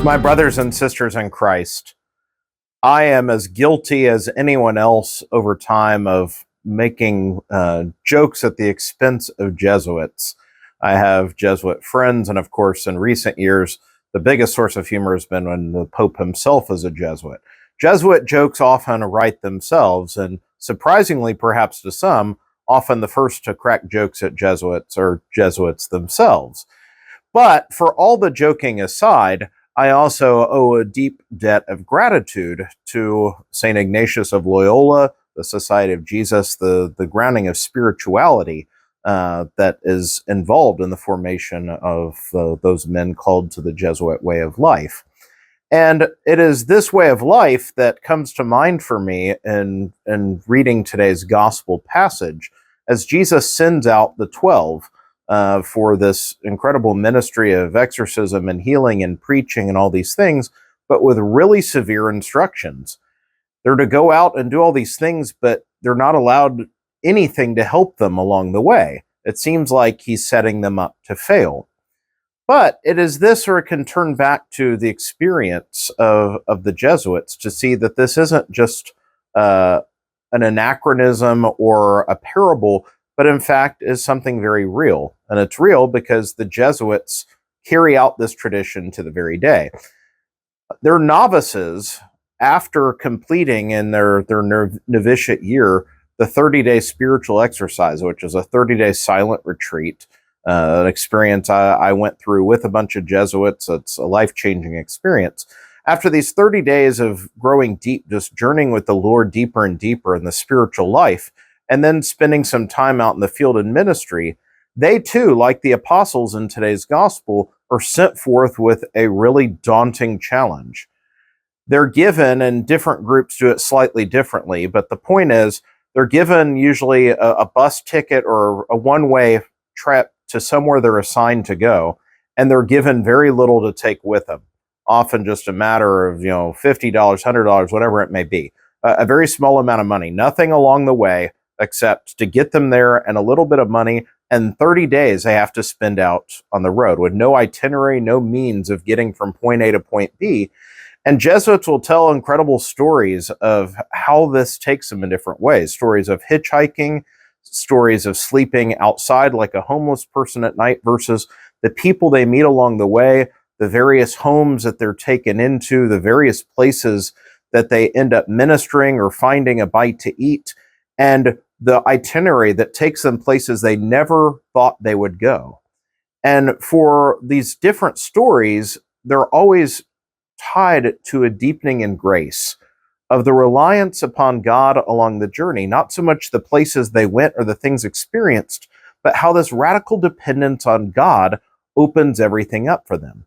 My brothers and sisters in Christ, I am as guilty as anyone else over time of making jokes at the expense of Jesuits. I have Jesuit friends, and of course, in recent years, the biggest source of humor has been when the Pope himself is a Jesuit. Jesuit jokes often write themselves, and surprisingly, perhaps to some, often the first to crack jokes at Jesuits are Jesuits themselves. But for all the joking aside, I also owe a deep debt of gratitude to St. Ignatius of Loyola, the Society of Jesus, the grounding of spirituality that is involved in the formation of those men called to the Jesuit way of life. And it is this way of life that comes to mind for me in reading today's gospel passage as Jesus sends out the 12 for this incredible ministry of exorcism and healing and preaching and all these things, but with really severe instructions. They're to go out and do all these things, but they're not allowed anything to help them along the way. It seems like he's setting them up to fail. But it is this, or it can turn back to the experience of the Jesuits to see that this isn't just an anachronism or a parable, but in fact is something very real. And it's real because the Jesuits carry out this tradition to the very day. Their novices, after completing in their novitiate year the 30-day spiritual exercise, which is a 30-day silent retreat, an experience I went through with a bunch of Jesuits. It's a life-changing experience. After these 30 days of growing deep, just journeying with the Lord deeper and deeper in the spiritual life, and then spending some time out in the field in ministry, they too, like the apostles in today's gospel, are sent forth with a really daunting challenge. They're given, and different groups do it slightly differently, but the point is, they're given usually a bus ticket or a one-way trip to somewhere they're assigned to go, and they're given very little to take with them. Often just a matter of, $50, $100, whatever it may be. A very small amount of money, nothing along the way except to get them there and a little bit of money, and 30 days they have to spend out on the road with no itinerary, no means of getting from point A to point B. And Jesuits will tell incredible stories of how this takes them in different ways. Stories of hitchhiking, stories of sleeping outside like a homeless person at night versus the people they meet along the way, the various homes that they're taken into, the various places that they end up ministering or finding a bite to eat, and the itinerary that takes them places they never thought they would go. And for these different stories, they're always tied to a deepening in grace of the reliance upon God along the journey, not so much the places they went or the things experienced, but how this radical dependence on God opens everything up for them.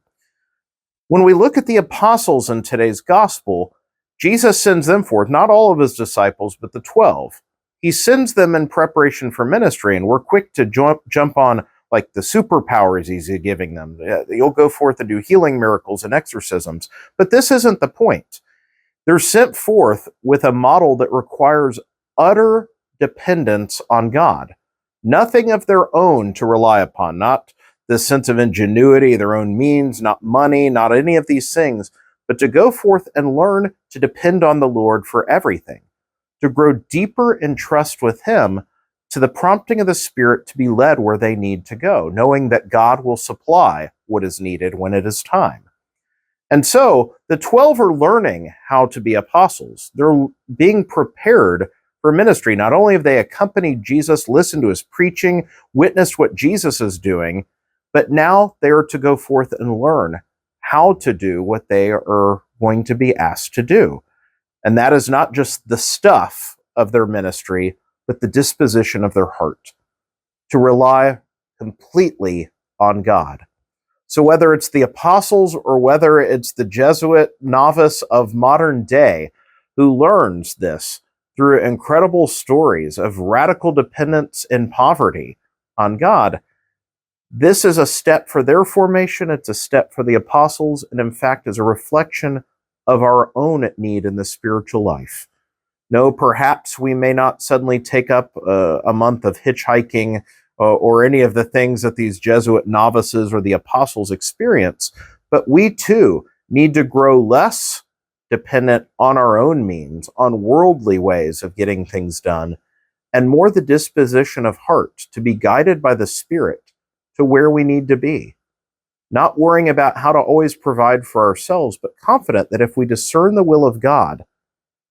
When we look at the apostles in today's gospel, Jesus sends them forth, not all of his disciples, but the 12. He sends them in preparation for ministry, and we're quick to jump on like the superpowers he's giving them. You'll go forth and do healing miracles and exorcisms. But this isn't the point. They're sent forth with a model that requires utter dependence on God. Nothing of their own to rely upon, not this sense of ingenuity, their own means, not money, not any of these things, but to go forth and learn to depend on the Lord for everything, to grow deeper in trust with him, to the prompting of the Spirit to be led where they need to go, knowing that God will supply what is needed when it is time. And so the 12 are learning how to be apostles. They're being prepared for ministry. Not only have they accompanied Jesus, listened to his preaching, witnessed what Jesus is doing, but now they are to go forth and learn how to do what they are going to be asked to do. And that is not just the stuff of their ministry, but the disposition of their heart, to rely completely on God. So whether it's the apostles or whether it's the Jesuit novice of modern day who learns this through incredible stories of radical dependence and poverty on God, this is a step for their formation. It's a step for the apostles, and in fact is a reflection of our own need in the spiritual life. No, perhaps we may not suddenly take up a month of hitchhiking or any of the things that these Jesuit novices or the apostles experience, but we too need to grow less dependent on our own means, on worldly ways of getting things done, and more the disposition of heart to be guided by the Spirit to where we need to be. Not worrying about how to always provide for ourselves, but confident that if we discern the will of God,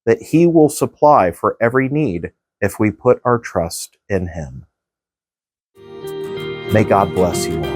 that He will supply for every need if we put our trust in Him. May God bless you all.